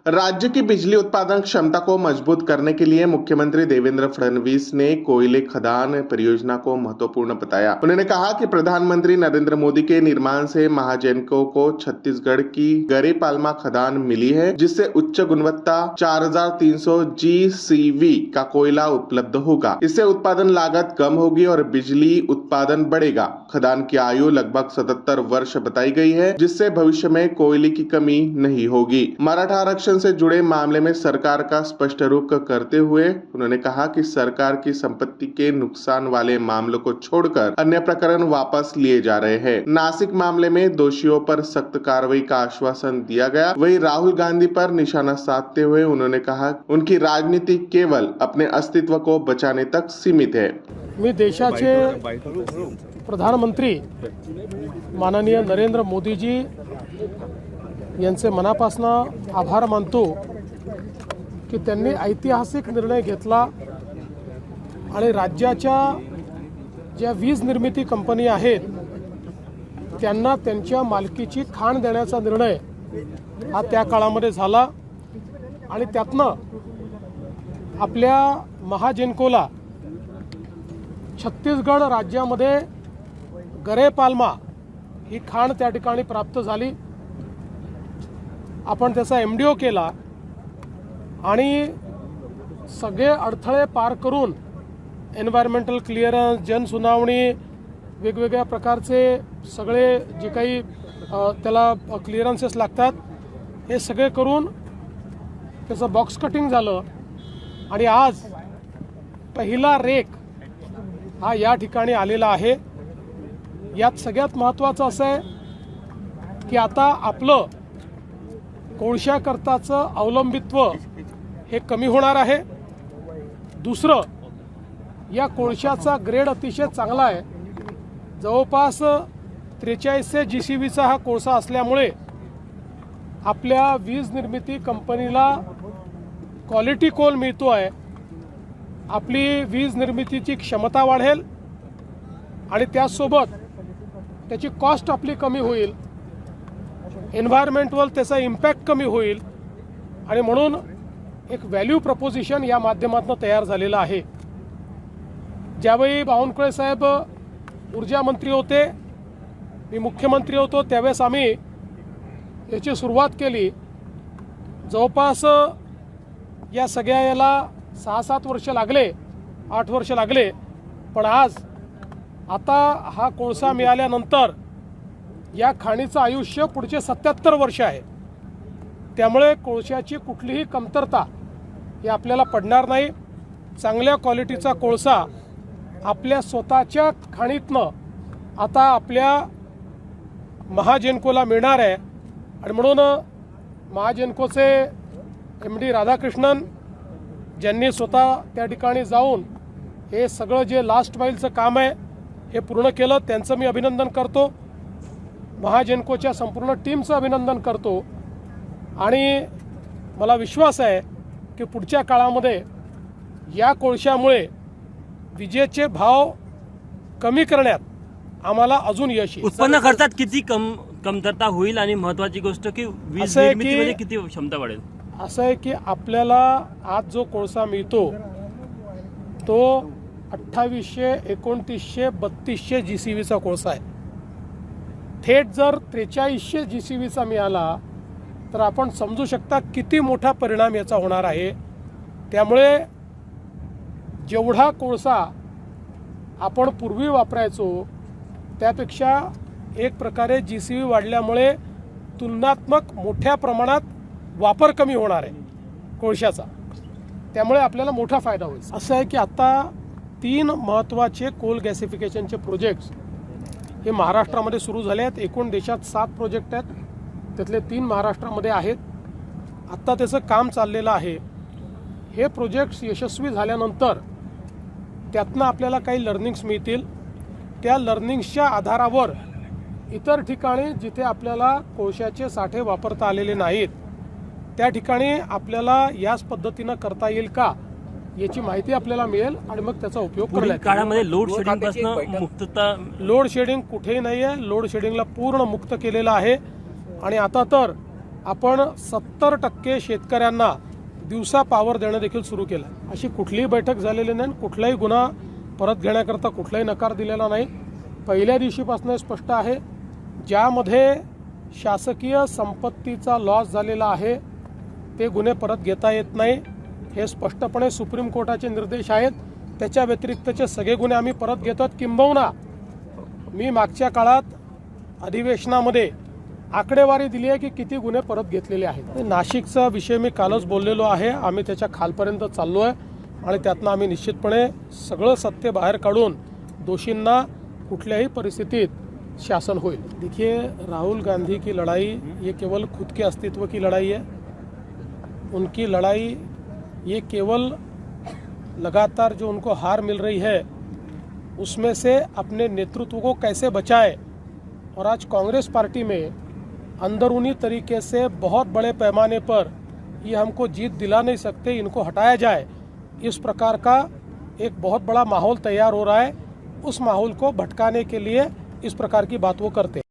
राज्य की बिजली उत्पादन क्षमता को मजबूत करने के लिए मुख्यमंत्री देवेंद्र फडणवीस ने कोयले खदान परियोजना को महत्वपूर्ण बताया। उन्होंने कहा कि प्रधानमंत्री नरेंद्र मोदी के निर्माण से महाजनकों को छत्तीसगढ़ की गरेपालमा खदान मिली है, जिससे उच्च गुणवत्ता 4300 GCV का कोयला उपलब्ध होगा। इससे उत्पादन लागत कम होगी और बिजली उत्पादन बढ़ेगा। खदान की आयु लगभग 77 वर्ष बताई गई है, जिससे भविष्य में कोयले की कमी नहीं होगी। मराठा आरक्षण से जुड़े मामले में सरकार का स्पष्ट रुख करते हुए उन्होंने कहा कि सरकार की संपत्ति के नुकसान वाले मामलों को छोड़कर अन्य प्रकरण वापस लिए जा रहे हैं। नासिक मामले में दोषियों पर सख्त कार्रवाई का आश्वासन दिया गया। वहीं राहुल गांधी पर निशाना साधते हुए उन्होंने कहा उनकी राजनीति केवल अपने अस्तित्व को बचाने तक सीमित है। मी देशाचे प्रधानमंत्री माननीय नरेंद्र मोदीजी यांचे मनापासून आभार मानतो की त्यांनी ऐतिहासिक निर्णय घेतला आणि राज्याच्या ज्या वीज निर्मिती कंपनी आहेत त्यांना त्यांच्या मालकीची खाण देण्याचा निर्णय हा त्या काळामध्ये झाला आणि त्यातनं आपल्या महाजेनकोला छत्तीसगड राज्यामध्ये गरेपालमा ही खाण त्या ठिकाणी प्राप्त झाली। आपण त्याचा MDO केला आणि सगळे अडथळे पार करून एन्व्हायरमेंटल क्लिअरन्स, जनसुनावणी, वेगवेगळ्या प्रकारचे सगळे जे काही त्याला क्लिअरन्सेस लागतात हे सगळे करून त्याचं बॉक्स कटिंग झालं आणि आज पहिला रेक हा या ठिकाणी आलेला आहे। यात सगळ्यात महत्त्वाचं असं आहे की आता आपलं कोळशाकरताचं अवलंबित्व हे कमी होणार आहे। दुसरं, या कोळशाचा ग्रेड अतिशय चांगला आहे। जवळपास 4300 GCVचा हा कोळसा असल्यामुळे आपल्या वीज निर्मिती कंपनीला क्वालिटी कोल मिळतो आहे। आपली वीज निर्मितीची क्षमता वाढेल आणि त्यासोबत त्याची कॉस्ट आपली कमी होईल, एन्व्हायरमेंटवर त्याचा इम्पॅक्ट कमी होईल आणि म्हणून एक व्हॅल्यू प्रपोजिशन या माध्यमातून तयार झालेलं आहे। ज्यावेळी बावनकुळे साहेब ऊर्जा मंत्री होते, मी मुख्यमंत्री होतो, त्यावेळेस आम्ही याची सुरुवात केली। जवळपास या सगळ्या याला 6-7 वर्ष लागले, 8 वर्ष लागले, पण आज आता हा कोळसा मिळाल्यानंतर या खाणीचं आयुष्य पुढचे 77 वर्ष आहे। त्यामुळे कोळशाची कुठलीही कमतरता ही आपल्याला पडणार नाही। चांगल्या क्वालिटीचा कोळसा आपल्या स्वतःच्या खाणीतनं आता आपल्या महाजेनकोला मिळणार आहे आणि म्हणून महाजेनकोचे MD राधाकृष्णन ज्यांनी स्वतः त्या ठिकाणी जाऊन हे सगळं जे लास्ट माईलचं काम आहे हे पूर्ण केलं, त्यांचं मी अभिनंदन करतो। महाजेनकोच्या संपूर्ण टीमचं अभिनंदन करतो आणि मला विश्वास आहे की पुढच्या काळामध्ये या कोळशामुळे विजेचे भाव कमी करण्यात आम्हाला अजून यश येईल। उत्पन्न खर्चात किती कमतरता होईल आणि महत्त्वाची गोष्ट की वीज निर्मितीमध्ये किती क्षमता वाढेल? असं आहे की आपल्याला आज जो कोळसा मिळतो तो 2800, 2900, 3200 GCVचा कोळसा आहे। थेट जर 4300 GCVचा मिळाला तर आपण समजू शकता किती मोठा परिणाम याचा होणार आहे। त्यामुळे जेवढा कोळसा आपण पूर्वी वापरायचो त्यापेक्षा एक प्रकारे GCV वाढल्यामुळे तुलनात्मक मोठ्या प्रमाणात वापर कमी होणार आहे कोळशाचा, त्यामुळे आपल्याला मोठा फायदा होईल। असं आहे की आता 3 महत्त्वाचे कोल गॅसिफिकेशनचे प्रोजेक्ट्स हे महाराष्ट्रामध्ये सुरू झाले आहेत। एकूण देशात 7 प्रोजेक्ट आहेत, त्यातले 3 महाराष्ट्रामध्ये आहेत। आत्ता त्याचं काम चाललेलं आहे। हे प्रोजेक्ट्स यशस्वी झाल्यानंतर त्यातनं आपल्याला काही लर्निंग्स मिळतील। त्या लर्निंग्सच्या आधारावर इतर ठिकाणी जिथे आपल्याला कोळशाचे साठे वापरता आलेले नाहीत त्या ठिकाणी आपल्याला याच पद्धतीनं करता येईल का याची माहिती आपल्याला मिळेल आणि मग त्याचा उपयोग पुढील काळामध्ये लोड शेडिंग पासून मुक्तता। लोड शेडिंग कुठेही नाही आहे। लोड शेडिंगला पूर्ण मुक्त केलेलं आहे आणि आता तर आपण 70% शेतकऱ्यांना दिवसा पावर देणं देखील सुरू केलं. अशी कुठलीही बैठक झालेली नाही, कुठलाही गुन्हा परत घेण्याकरता कुठलाही नकार दिलेला नाही. पहिल्या दिवशीपासून स्पष्ट आहे, ज्यामध्ये शासकीय संपत्तीचा लॉस झालेला आहे ते गुन्हे परत घेता येत नाही. हे स्पष्टपणे सुप्रीम कोर्टाचे निर्देश आहेत. त्याच्या व्यतिरिक्तचे सगळे गुन्हे आम्ही परत घेतो. किंबहुना मी मागच्या काळात अधिवेशनामध्ये आकडेवारी दिली आहे की किती गुन्हे परत घेतलेले आहेत. नाशिकचा विषय मी कालच बोललेलो आहे. आम्ही त्याच्या खालपर्यंत चाललो आहे आणि त्यातनं आम्ही निश्चितपणे सगळं सत्य बाहेर काढून दोषींना कुठल्याही परिस्थितीत शासन होईल. देखिए, राहुल गांधी की लड़ाई ये केवल खुद के अस्तित्व की लड़ाई है. उनकी लड़ाई ये केवल लगातार जो उनको हार मिल रही है उसमें से अपने नेतृत्व को कैसे बचाए. और आज कांग्रेस पार्टी में अंदरूनी तरीके से बहुत बड़े पैमाने पर ये हमको जीत दिला नहीं सकते, इनको हटाया जाए, इस प्रकार का एक बहुत बड़ा माहौल तैयार हो रहा है. उस माहौल को भटकाने के लिए इस प्रकार की बात वो करते हैं.